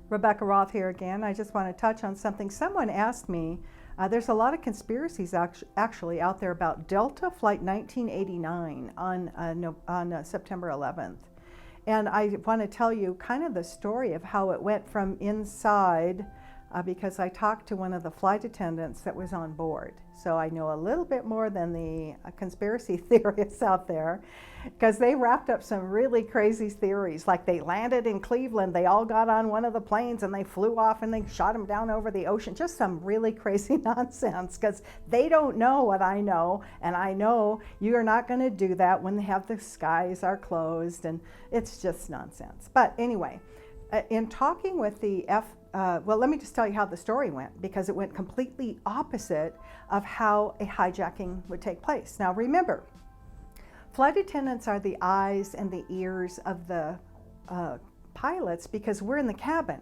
Rebekah Roth here again. I just want to touch on something. Someone asked me, there's a lot of conspiracies actually out there about Delta Flight 1989 on September 11th. And I want to tell you kind of the story of how it went from inside because I talked to one of the flight attendants that was on board. So I know a little bit more than the conspiracy theorists out there, because they wrapped up some really crazy theories. Like they landed in Cleveland, they all got on one of the planes and they flew off and they shot them down over the ocean. Just some really crazy nonsense, because they don't know what I know, and I know you're not going to do that when the skies are closed, and it's just nonsense. But anyway, in talking with the well, let me just tell you how the story went, because it went completely opposite of how a hijacking would take place. Now remember, flight attendants are the eyes and the ears of the pilots, because we're in the cabin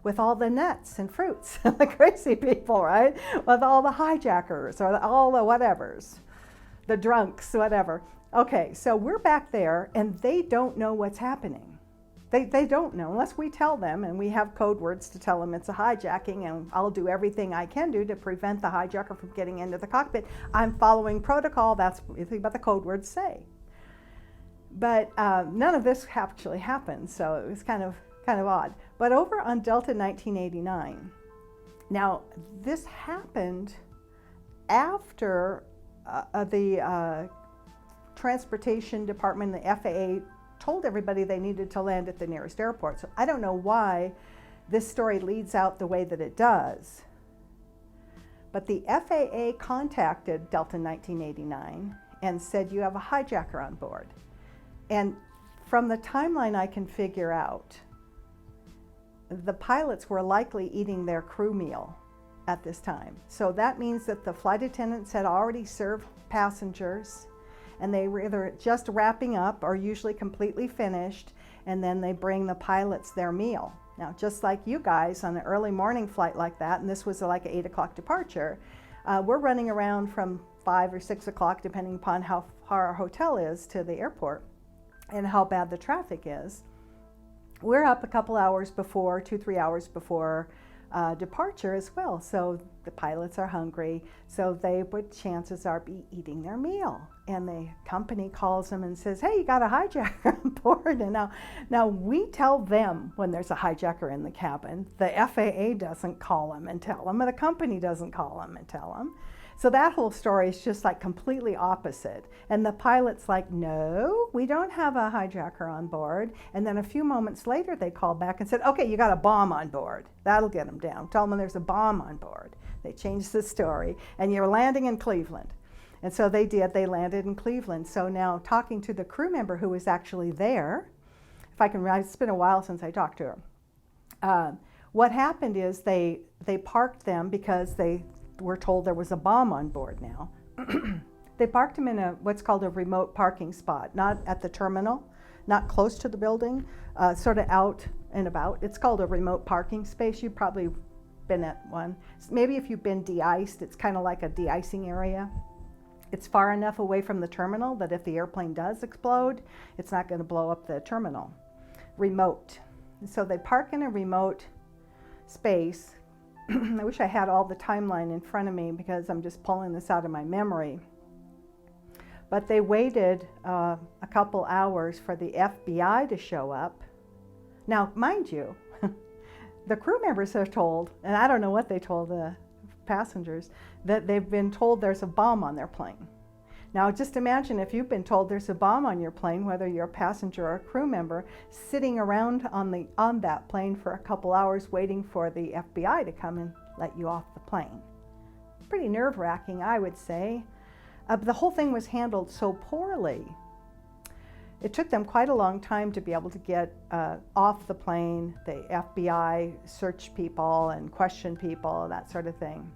with all the nuts and fruits, the crazy people, right? With all the hijackers or all the whatevers, the drunks, whatever. Okay, so we're back there and they don't know what's happening. They don't know unless we tell them, and we have code words to tell them it's a hijacking, and I'll do everything I can do to prevent the hijacker from getting into the cockpit. I'm following protocol. That's what the code words say. But none of this actually happened, so it was kind of odd. But over on Delta 1989, now this happened after the Transportation Department, the FAA, told everybody they needed to land at the nearest airport. So I don't know why this story leads out the way that it does. But the FAA contacted Delta 1989 and said, you have a hijacker on board. And from the timeline I can figure out, the pilots were likely eating their crew meal at this time. So that means that the flight attendants had already served passengers, and they were either just wrapping up or usually completely finished, and then they bring the pilots their meal. Now, just like you guys on an early morning flight like that, and this was like an 8 o'clock departure, we're running around from 5 or 6 o'clock, depending upon how far our hotel is to the airport and how bad the traffic is. We're up a couple hours before, 2-3 hours before departure as well. So the pilots are hungry, so they would chances are be eating their meal. And the company calls them and says, hey, you got a hijacker on board. And now we tell them when there's a hijacker in the cabin. The FAA doesn't call them and tell them, and the company doesn't call them and tell them. So that whole story is just like completely opposite. And the pilot's like, no, we don't have a hijacker on board. And then a few moments later, they called back and said, okay, you got a bomb on board. That'll get them down. Tell them there's a bomb on board. They changed the story. And you're landing in Cleveland. And so they did. They landed in Cleveland. So now talking to the crew member who was actually there, it's been a while since I talked to her. What happened is they parked them because they were told there was a bomb on board now. They parked them in what's called a remote parking spot, not at the terminal, not close to the building, sort of out and about. It's called a remote parking space. You've probably been at one. Maybe if you've been de-iced, it's kind of like a de-icing area. It's far enough away from the terminal that if the airplane does explode, it's not going to blow up the terminal. Remote. So they park in a remote space. I wish I had all the timeline in front of me because I'm just pulling this out of my memory. But they waited a couple hours for the FBI to show up. Now, mind you, the crew members are told, and I don't know what they told the passengers, that they've been told there's a bomb on their plane. Now, just imagine if you've been told there's a bomb on your plane, whether you're a passenger or a crew member, sitting around on that plane for a couple hours waiting for the FBI to come and let you off the plane. Pretty nerve-wracking, I would say. The whole thing was handled so poorly. It took them quite a long time to be able to get off the plane. The FBI searched people and questioned people, that sort of thing.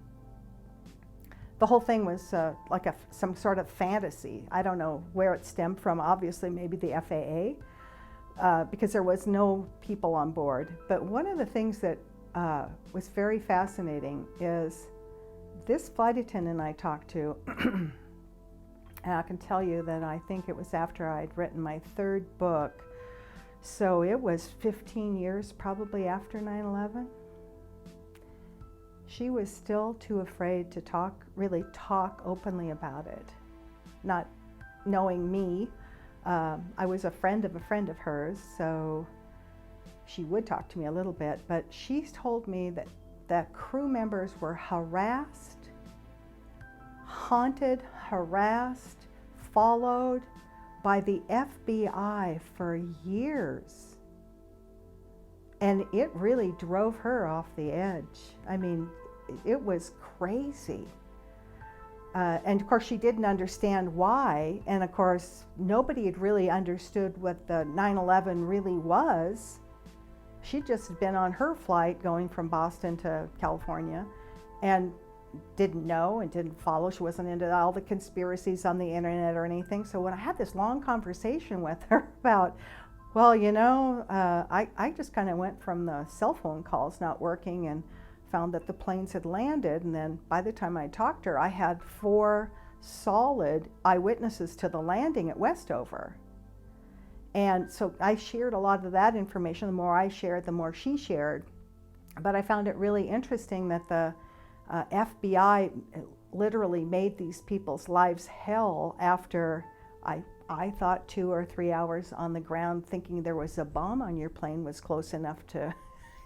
The whole thing was like some sort of fantasy. I don't know where it stemmed from. Obviously, maybe the FAA, because there was no people on board. But one of the things that was very fascinating is this flight attendant I talked to, and I can tell you that I think it was after I'd written my third book, So it was 15 years probably after 9/11. She was still too afraid to really talk openly about it. Not knowing me, I was a friend of hers, so she would talk to me a little bit, but she told me that the crew members were harassed, haunted, harassed, followed by the FBI for years. And it really drove her off the edge. I mean, it was crazy. And of course, she didn't understand why. And of course, nobody had really understood what the 9/11 really was. She'd just been on her flight going from Boston to California and didn't know and didn't follow. She wasn't into all the conspiracies on the internet or anything. So when I had this long conversation with her about, well, I just kind of went from the cell phone calls not working and found that the planes had landed. And then by the time I talked to her, I had 4 solid eyewitnesses to the landing at Westover. And so I shared a lot of that information. The more I shared, the more she shared. But I found it really interesting that the FBI literally made these people's lives hell after I thought 2 or 3 hours on the ground thinking there was a bomb on your plane was close enough to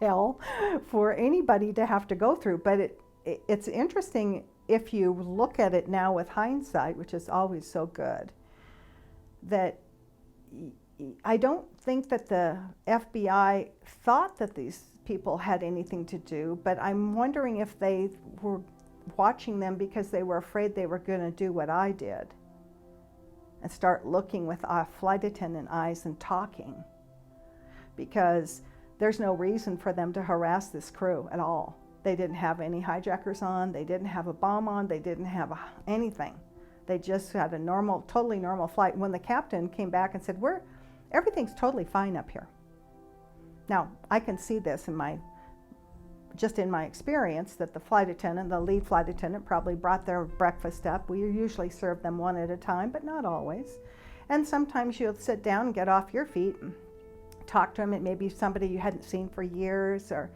hell for anybody to have to go through. But it's interesting if you look at it now with hindsight, which is always so good, that I don't think that the FBI thought that these people had anything to do, but I'm wondering if they were watching them because they were afraid they were going to do what I did and start looking with flight attendant eyes and talking, because there's no reason for them to harass this crew at all. They didn't have any hijackers on, they didn't have a bomb on, they didn't have anything. They just had a totally normal flight. When the captain came back and said, everything's totally fine up here. Now, I can see this in my experience that the lead flight attendant probably brought their breakfast up. We usually serve them one at a time, but not always. And sometimes you'll sit down and get off your feet and talk to them. It may be somebody you hadn't seen for years, or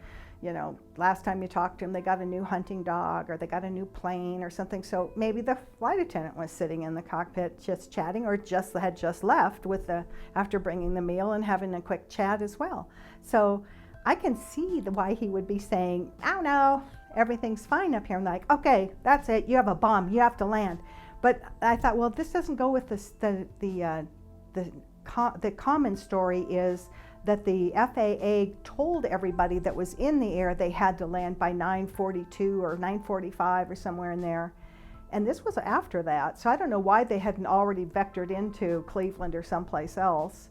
last time you talked to them, they got a new hunting dog or they got a new plane or something. So maybe the flight attendant was sitting in the cockpit just chatting, or had just left after bringing the meal and having a quick chat as well. So I can see why he would be saying, "Oh no, everything's fine up here." I'm like, "Okay, that's it. You have a bomb. You have to land." But I thought, well, this doesn't go with the common story is that the FAA told everybody that was in the air they had to land by 9:42 or 9:45 or somewhere in there. And this was after that. So I don't know why they hadn't already vectored into Cleveland or someplace else,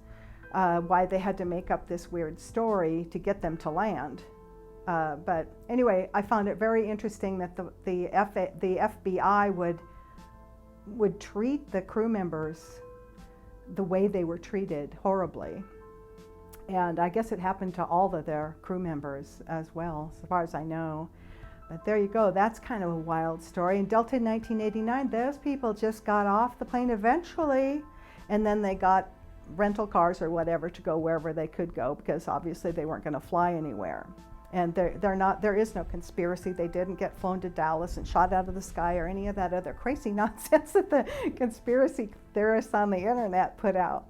why they had to make up this weird story to get them to land. But anyway, I found it very interesting that the FBI would treat the crew members the way they were treated, horribly. And I guess it happened to all of their crew members as well, as far as I know. But there you go. That's kind of a wild story. In Delta in 1989, those people just got off the plane eventually, and then they got rental cars or whatever to go wherever they could go, because obviously they weren't going to fly anywhere. And there is no conspiracy. They didn't get flown to Dallas and shot out of the sky or any of that other crazy nonsense that the conspiracy theorists on the internet put out.